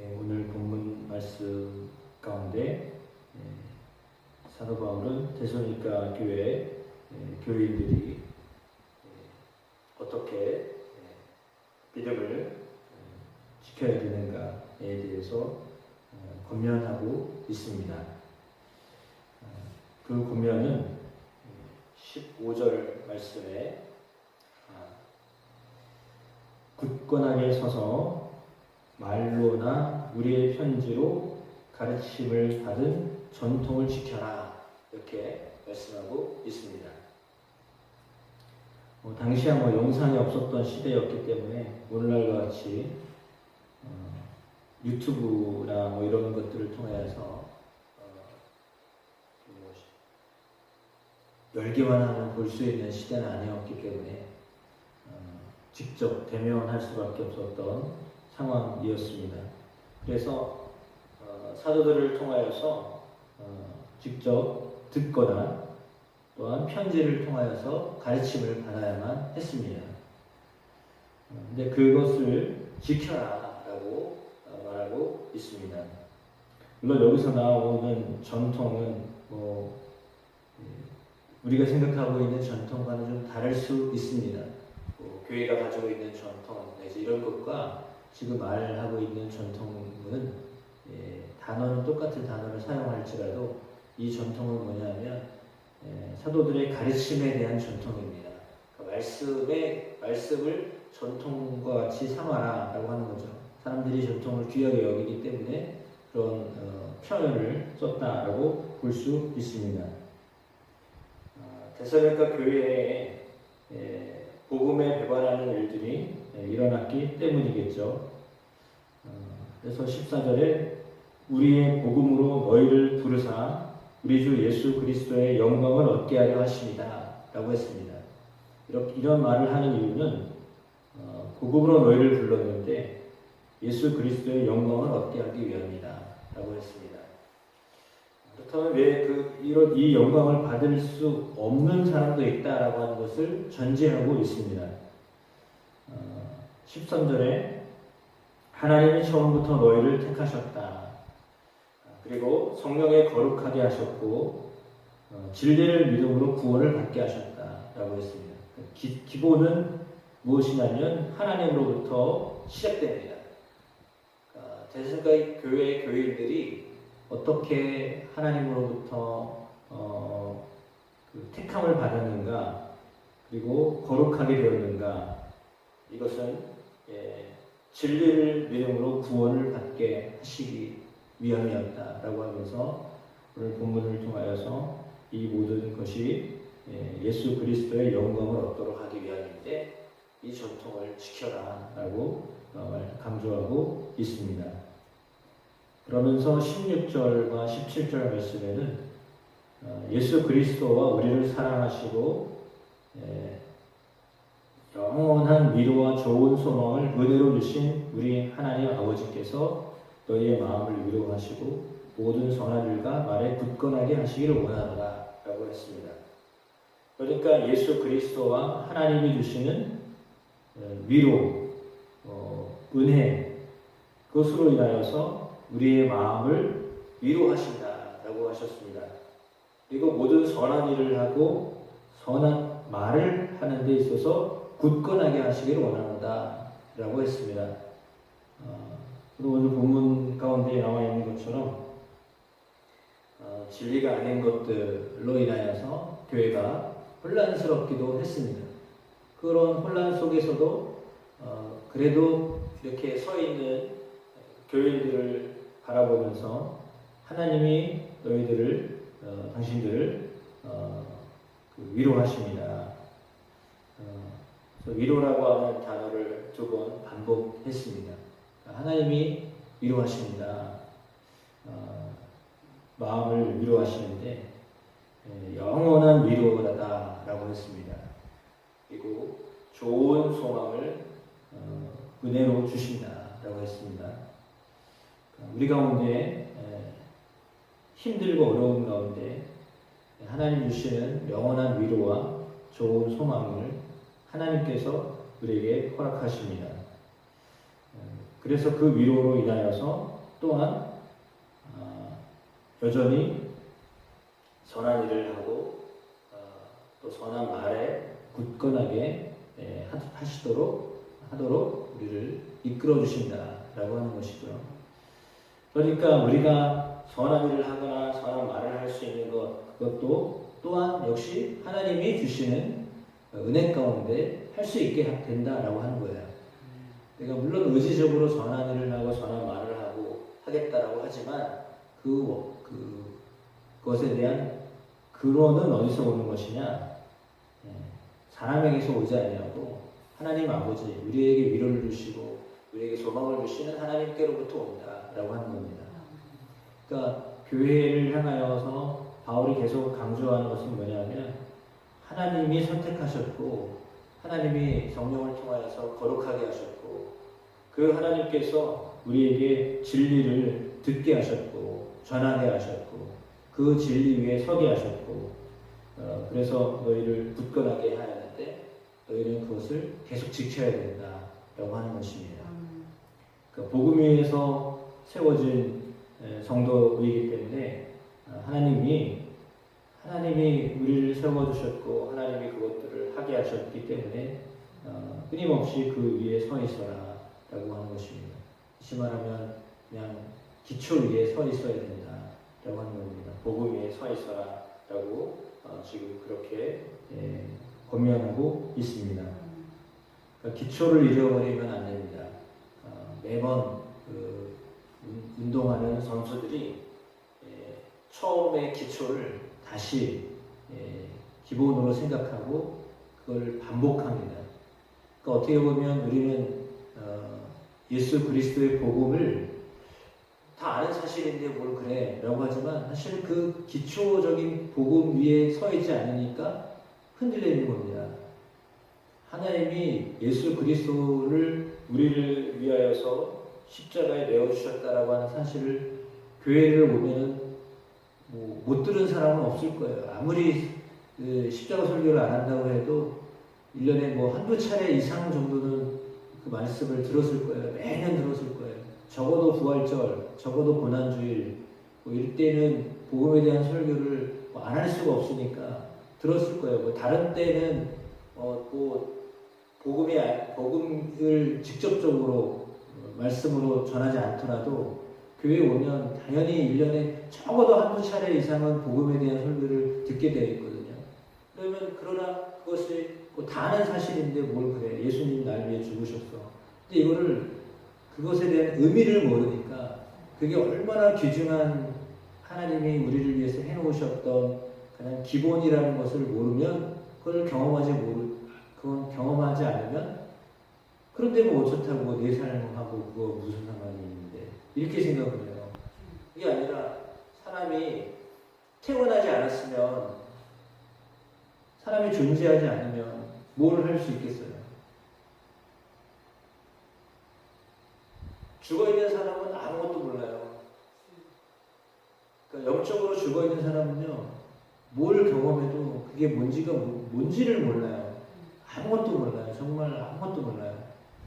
오늘 본문 말씀 가운데 사도 바울은 데살로니가 교회 교인들이 어떻게 믿음을 지켜야 되는가에 대해서 권면하고 있습니다. 그 권면은 15절 말씀에 굳건하게 서서 말로나 우리의 편지로 가르침을 받은 전통을 지켜라, 이렇게 말씀하고 있습니다. 당시야 영상이 없었던 시대였기 때문에 오늘날과 같이 유튜브나 이런 것들을 통해서 열기만 하면 볼 수 있는 시대는 아니었기 때문에 직접 대면할 수밖에 없었던 상황이었습니다. 그래서 사도들을 통하여서 직접 듣거나 또한 편지를 통하여서 가르침을 받아야만 했습니다. 근데 그것을 지켜라 라고 말하고 있습니다. 물론 여기서 나오는 전통은 우리가 생각하고 있는 전통과는 좀 다를 수 있습니다. 교회가 가지고 있는 전통 내지 이런 것과 지금 말하고 있는 전통은 단어는 똑같은 단어를 사용할지라도 이 전통은 뭐냐면 사도들의 가르침에 대한 전통입니다. 그러니까 말씀을 전통과 같이 삼아라 라고 하는 거죠. 사람들이 전통을 귀하게 여기기 때문에 그런 표현을 썼다라고 볼 수 있습니다. 데살로니가 교회에 복음에 배반하는 일들이 일어났기 때문이겠죠. 그래서 14절에 우리의 복음으로 너희를 부르사 우리 주 예수 그리스도의 영광을 얻게 하려 하십니다 라고 했습니다. 이런 말을 하는 이유는 복음으로 너희를 불렀는데 예수 그리스도의 영광을 얻게 하기 위함이다 라고 했습니다. 그렇다면 왜 이 영광을 받을 수 없는 사람도 있다라고 하는 것을 전제하고 있습니다. 13절에 하나님이 처음부터 너희를 택하셨다. 그리고 성령에 거룩하게 하셨고 진리를 믿음으로 구원을 받게 하셨다라고 했습니다. 기본은 무엇이냐면 하나님으로부터 시작됩니다. 데살로니가 교회 교인들이 어떻게 하나님으로부터 택함을 받았는가, 그리고 거룩하게 되었는가, 이것은 진리를 믿음으로 구원을 받게 하시기 위함이었다라고 하면서 오늘 본문을 통하여서 이 모든 것이 예수 그리스도의 영광을 얻도록 하기 위함인데 이 전통을 지켜라 라고 강조하고 있습니다. 그러면서 16절과 17절 말씀에는 예수 그리스도와 우리를 사랑하시고 영원한 위로와 좋은 소망을 은혜로 주신 우리 하나님 아버지께서 너희의 마음을 위로하시고 모든 선한 일과 말에 굳건하게 하시기를 원하노라 라고 했습니다. 그러니까 예수 그리스도와 하나님이 주시는 위로, 은혜, 그것으로 인하여서 우리의 마음을 위로하신다라고 하셨습니다. 그리고 모든 선한 일을 하고 선한 말을 하는 데 있어서 굳건하게 하시기를 원한다 라고 했습니다. 그리고 오늘 본문 가운데 나와 있는 것처럼 진리가 아닌 것들로 인하여서 교회가 혼란스럽기도 했습니다. 그런 혼란 속에서도 그래도 이렇게 서 있는 교인들을 바라보면서 하나님이 너희들을 당신들을 위로하십니다. 위로라고 하는 단어를 2번 반복했습니다. 하나님이 위로하십니다. 마음을 위로하시는데 영원한 위로라다라고 했습니다. 그리고 좋은 소망을 은혜로 주신다라고 했습니다. 우리 가운데 힘들고 어려운 가운데 하나님 주시는 영원한 위로와 좋은 소망을 하나님께서 우리에게 허락하십니다. 그래서 그 위로로 인하여서 또한 여전히 선한 일을 하고 또 선한 말에 굳건하게 하도록 우리를 이끌어 주신다라고 하는 것이죠. 그러니까 우리가 선한 일을 하거나 선한 말을 할 수 있는 그것도 또한 역시 하나님이 주시는 은혜 가운데 할 수 있게 된다라고 하는 거예요. 그러니까 물론 의지적으로 선한 일을 하고 선한 말을 하고 하겠다라고 하지만 그것에 대한 근원은 어디서 오는 것이냐? 사람에게서 오지 아니하고 하나님 아버지 우리에게 위로를 주시고 우리에게 소망을 주시는 하나님께로부터 온다라고 하는 겁니다. 그러니까 교회를 향하여서 바울이 계속 강조하는 것은 뭐냐면 하나님이 선택하셨고 하나님이 성령을 통하여서 거룩하게 하셨고 그 하나님께서 우리에게 진리를 듣게 하셨고 전하게 하셨고 그 진리 위에 서게 하셨고 그래서 너희를 굳건하게 하였는데 너희는 그것을 계속 지켜야 된다라고 하는 것입니다. 그러니까 복음 위에서 세워진 성도이기 때문에 하나님이 우리를 세워주셨고 하나님이 그것들을 하게 하셨기 때문에 끊임없이 그 위에 서 있어라라고 하는 것입니다. 다시 말하면 그냥 기초 위에 서 있어야 된다라고 하는 겁니다. 복음 위에 서 있어라라고 지금 그렇게 권면하고 있습니다. 그러니까 기초를 잃어버리면 안 됩니다. 매번 운동하는 선수들이 처음의 기초를 다시 기본으로 생각하고 그걸 반복합니다. 그러니까 어떻게 보면 우리는 예수 그리스도의 복음을 다 아는 사실인데 뭘 그래 라고 하지만 사실 그 기초적인 복음 위에 서 있지 않으니까 흔들리는 겁니다. 하나님이 예수 그리스도를 우리를 위하여서 십자가에 내어주셨다라고 하는 사실을 교회를 오면은 못 들은 사람은 없을 거예요. 아무리 십자가 설교를 안 한다고 해도 1년에 한두 차례 이상 정도는 그 말씀을 들었을 거예요. 매년 들었을 거예요. 적어도 부활절, 적어도 고난주일, 이럴 때는 복음에 대한 설교를 안 할 수가 없으니까 들었을 거예요. 다른 때는 복음을 직접적으로 말씀으로 전하지 않더라도 교회에 오면 당연히 1년에 적어도 한두 차례 이상은 복음에 대한 설교를 듣게 되어 있거든요. 그러나 그것이 다 아는 사실인데 뭘 그래. 예수님 날 위해 죽으셨어. 근데 그것에 대한 의미를 모르니까 그게 얼마나 귀중한 하나님이 우리를 위해서 해놓으셨던 그냥 기본이라는 것을 모르면 그걸 경험하지 않으면 그런데 어쩌다고 내 삶하고 그거 무슨 상관이 있는데 이렇게 생각을 해요. 그게 아니라 사람이 태어나지 않았으면 사람이 존재하지 않으면 뭘 할 수 있겠어요? 죽어있는 사람은 아무것도 몰라요. 그러니까 영적으로 죽어있는 사람은요, 뭘 경험해도 그게 뭔지를 몰라요. 아무것도 몰라요. 정말 아무것도 몰라요.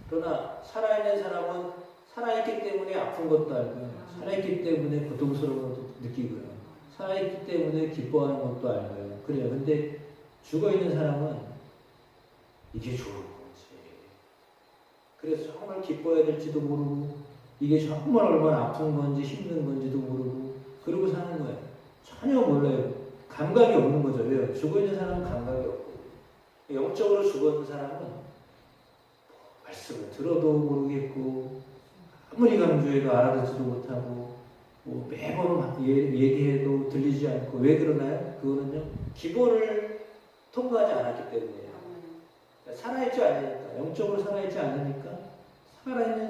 그러나 살아있는 사람은 살아있기 때문에 아픈 것도 알고요. 살아있기 때문에 고통스러운 것도 느끼고요. 살아있기 때문에 기뻐하는 것도 알고요. 그래요. 근데 죽어있는 사람은 이게 좋은 건지, 그래서 정말 기뻐해야 될지도 모르고, 이게 정말 얼마나 아픈 건지 힘든 건지도 모르고, 그러고 사는 거예요. 전혀 몰라요. 감각이 없는 거죠. 왜요? 죽어있는 사람은 감각이 없고, 영적으로 죽어있는 사람은 말씀을 들어도 모르겠고, 아무리 강조해도 알아듣지도 못하고, 매번 얘기해도 들리지 않고. 왜 그러나요? 그거는요, 기본을 통과하지 않았기 때문이에요. 살아있지 않으니까, 영적으로 살아있지 않으니까,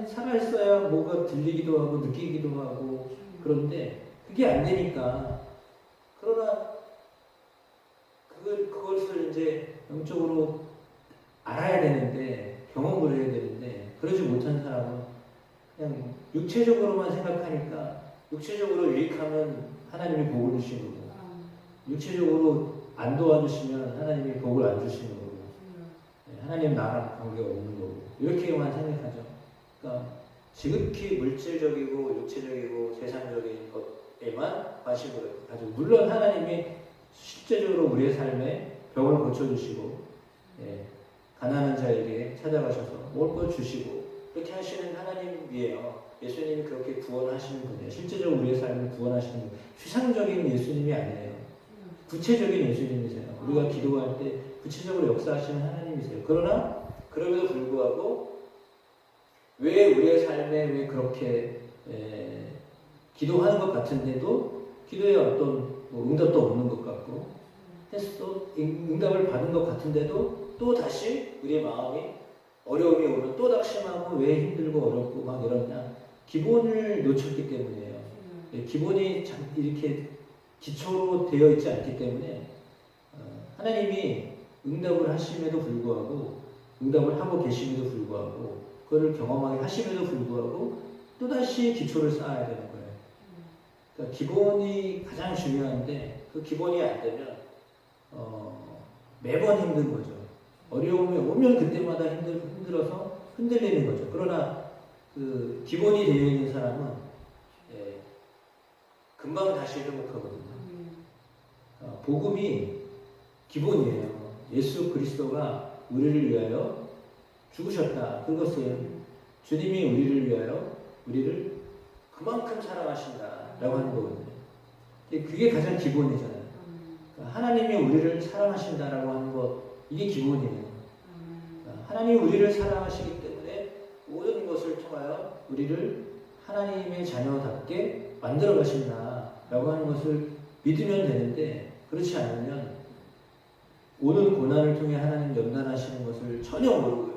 살아있어야 뭐가 들리기도 하고, 느끼기도 하고, 그런데 그게 안 되니까. 그러나, 그것을 이제 영적으로 알아야 되는데, 경험을 해야 되는데, 그러지 못한 사람은 그냥 육체적으로만 생각하니까, 육체적으로 유익하면 하나님이 복을 주시는 거고, 육체적으로 안 도와주시면 하나님이 복을 안 주시는 거고, 하나님 나랑 관계가 없는 거고, 이렇게만 생각하죠. 그러니까 지극히 물질적이고 육체적이고 세상적인 것에만 관심을 가지고, 물론 하나님이 실제적으로 우리의 삶에 병을 고쳐주시고, 가난한 자에게 찾아가셔서 먹을 것 주시고 그렇게 하시는 하나님이에요. 예수님이 그렇게 구원하시는 분이에요. 실제적으로 우리의 삶을 구원하시는 분. 추상적인 예수님이 아니에요. 구체적인 예수님이세요. 우리가 기도할 때 구체적으로 역사하시는 하나님이세요. 그러나 그럼에도 불구하고 왜 우리의 삶에 왜 그렇게 기도하는 것 같은데도 기도에 어떤 응답도 없는 것 같고, 해서 응답을 받은 것 같은데도 또 다시 우리의 마음이 어려움이 오면 또 낙심하고 왜 힘들고 어렵고 막 이러냐. 기본을 놓쳤기 때문이에요. 기본이 이렇게 기초로 되어 있지 않기 때문에 하나님이 응답을 하심에도 불구하고, 응답을 하고 계심에도 불구하고, 그걸 경험하게 하심에도 불구하고 또다시 기초를 쌓아야 되는 거예요. 그러니까 기본이 가장 중요한데 그 기본이 안 되면 매번 힘든 거죠. 어려움이 오면 그때마다 힘들어서 흔들리는 거죠. 그러나 그 기본이 되어 있는 사람은 금방 다시 회복하거든요. 복음이 기본이에요. 예수 그리스도가 우리를 위하여 죽으셨다. 그것은 주님이 우리를 위하여 우리를 그만큼 사랑하신다라고 하는 거거든요. 그게 가장 기본이잖아요. 그러니까 하나님이 우리를 사랑하신다라고 하는 것, 이게 기본이에요. 그러니까 하나님이 우리를 사랑하시기 때문에 모든 것을 통하여 우리를 하나님의 자녀답게 만들어 가신다라고 하는 것을 믿으면 되는데, 그렇지 않으면 오는 고난을 통해 하나님 연단하시는 것을 전혀 모르고요.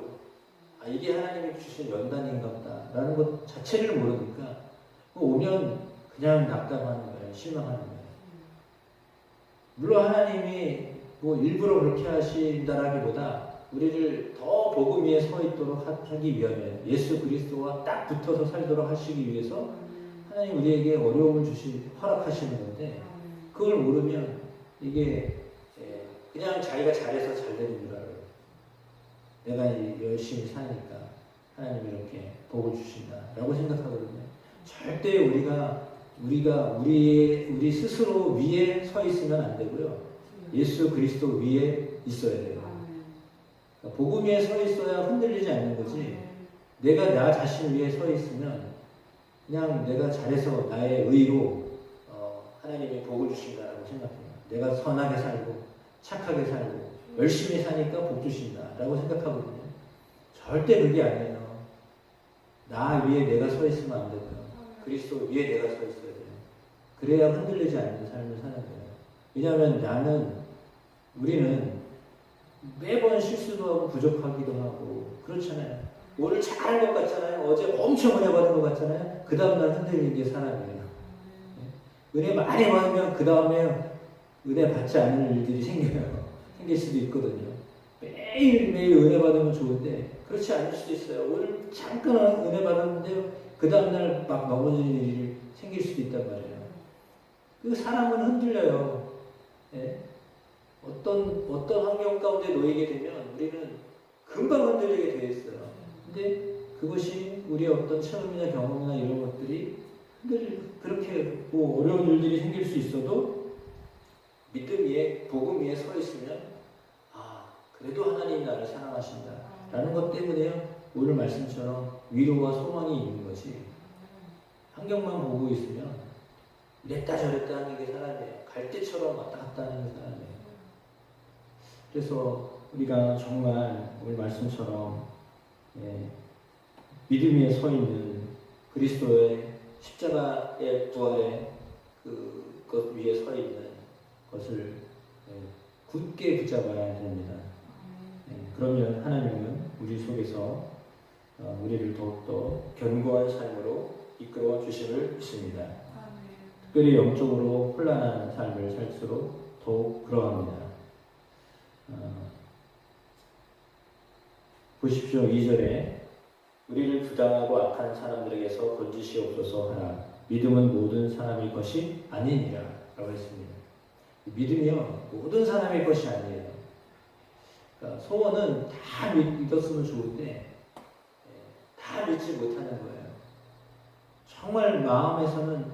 이게 하나님이 주신 연단인가 보다라는 것 자체를 모르니까 오면 그냥 낙담하는 거예요. 실망하는 거예요. 물론 하나님이 뭐 일부러 그렇게 하신다라기보다 우리를 더 복음 위에 서 있도록 하기 위하면, 예수 그리스도와 딱 붙어서 살도록 하시기 위해서 하나님 우리에게 어려움을 허락하시는 건데, 그걸 모르면 이게 그냥 자기가 잘해서 잘 되는 줄 알아요. 내가 열심히 사니까 하나님이 이렇게 복을 주신다라고 생각하거든요. 절대 우리가 우리 스스로 위에 서 있으면 안 되고요. 예수 그리스도 위에 있어야 돼요. 그러니까 복음 위에 서 있어야 흔들리지 않는 거지. 내가 나 자신 위에 서 있으면 그냥 내가 잘해서 나의 의로 하나님이 복을 주신다라고 생각해요. 내가 선하게 살고 착하게 살고 열심히 사니까 복 주신다라고 생각하거든요. 절대 그게 아니에요. 나 위에 내가 서 있으면 안 되고요. 그리스도 위에 내가 서 있어야 돼요. 그래야 흔들리지 않는 삶을 사는 거예요. 왜냐하면 우리는 매번 실수도 하고 부족하기도 하고 그렇잖아요. 오늘 잘한 것 같잖아요. 어제 엄청 은혜 받은 것 같잖아요. 그 다음날 흔들리는 게 사람이에요. 은혜 많이 받으면 그 다음에 은혜 받지 않는 일들이 생길 수도 있거든요. 매일매일 은혜 받으면 좋은데 그렇지 않을 수도 있어요. 오늘 잠깐 은혜 받았는데 그 다음날 막 넘어지는 일이 생길 수도 있단 말이에요. 그 사람은 흔들려요. 예? 어떤 환경 가운데 놓이게 되면 우리는 금방 흔들리게 되어 있어요. 근데 그것이 우리의 어떤 체험이나 경험이나 이런 것들이 그렇게 뭐 어려운 일들이 생길 수 있어도 믿음 위에, 복음 위에 서 있으면 그래도 하나님이 나를 사랑하신다 라는 것 때문에 오늘 말씀처럼 위로와 소망이 있는 것이, 환경만 보고 있으면 이랬다 저랬다 하는 게 사람이에요. 갈대처럼 왔다 갔다 하는 게 사람이에요. 그래서 우리가 정말 오늘 말씀처럼 믿음 위에 서 있는 그리스도의 십자가의 부활의 그것 위에 서 있는 것을 굳게 붙잡아야 됩니다. 그러면 하나님은 우리 속에서 우리를 더욱더 견고한 삶으로 이끌어 주심을 믿습니다. 특별히 영적으로 혼란한 삶을 살수록 더욱 그러합니다. 보십시오. 2절에 우리를 부당하고 악한 사람들에게서 건지시옵소서 하라. 믿음은 모든 사람의 것이 아니니라 라고 했습니다. 믿음이요, 모든 사람의 것이 아니에요. 그러니까 소원은 다 믿었으면 좋은데 다 믿지 못하는 거예요. 정말 마음에서는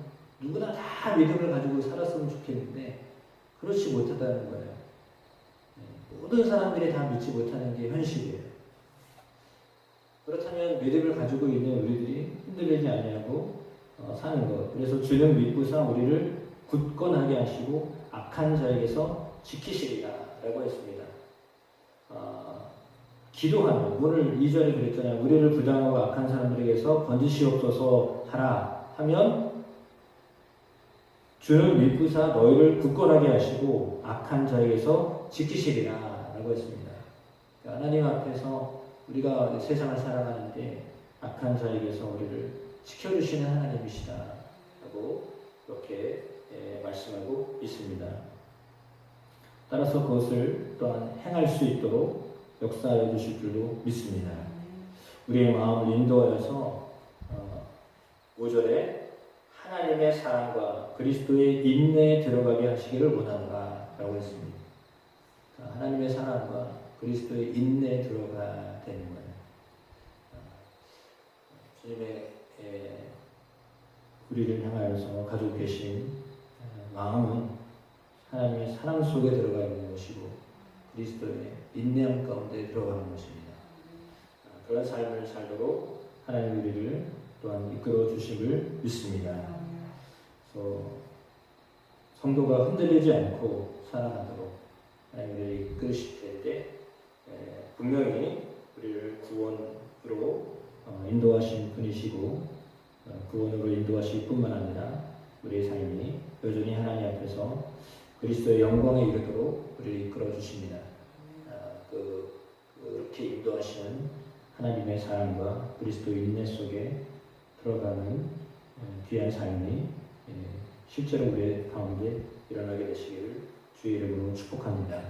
누구나 다 믿음을 가지고 살았으면 좋겠는데 그렇지 못하다는 거예요. 모든 사람들이 다 믿지 못하는 게 현실이에요. 그렇다면 믿음을 가지고 있는 우리들이 흔들리지 아니하고 사는 것. 그래서 주는 믿고사 우리를 굳건하게 하시고 악한 자에게서 지키시리라 라고 했습니다. 기도하면 오늘 2절에 그랬잖아요. 우리를 부당하고 악한 사람들에게서 건지시옵소서 하라 하면 주는 믿고사 너희를 굳건하게 하시고 악한 자에게서 지키시리라 라고 했습니다. 그러니까 하나님 앞에서 우리가 세상을 살아가는데 악한 자에게서 우리를 지켜주시는 하나님이시다 라고 이렇게 말씀하고 있습니다. 따라서 그것을 또한 행할 수 있도록 역사해 주실 줄로 믿습니다. 우리의 마음을 인도하여서 5절에 하나님의 사랑과 그리스도의 인내에 들어가게 하시기를 원하노라 라고 했습니다. 하나님의 사랑과 그리스도의 인내에 들어가야 되는 거예요. 주님의 우리를 향하여서 가지고 계신 마음은 하나님의 사랑 속에 들어가 있는 것이고 그리스도의 인내함 가운데 들어가는 것입니다. 그런 삶을 살도록 하나님 우리를 또한 이끌어 주심을 믿습니다. 그래서 성도가 흔들리지 않고 살아가도록 하나님 우리를 이끌으실 때 분명히 우리를 구원으로 인도하신 분이시고 구원으로 인도하실 뿐만 아니라 우리의 삶이 여전히 하나님 앞에서 그리스도의 영광에 이르도록 우리를 이끌어 주십니다. 그렇게 인도하시는 하나님의 사랑과 그리스도의 인내 속에 들어가는 귀한 삶이 실제로 우리의 가운데 일어나게 되시기를 주의 이름으로 축복합니다.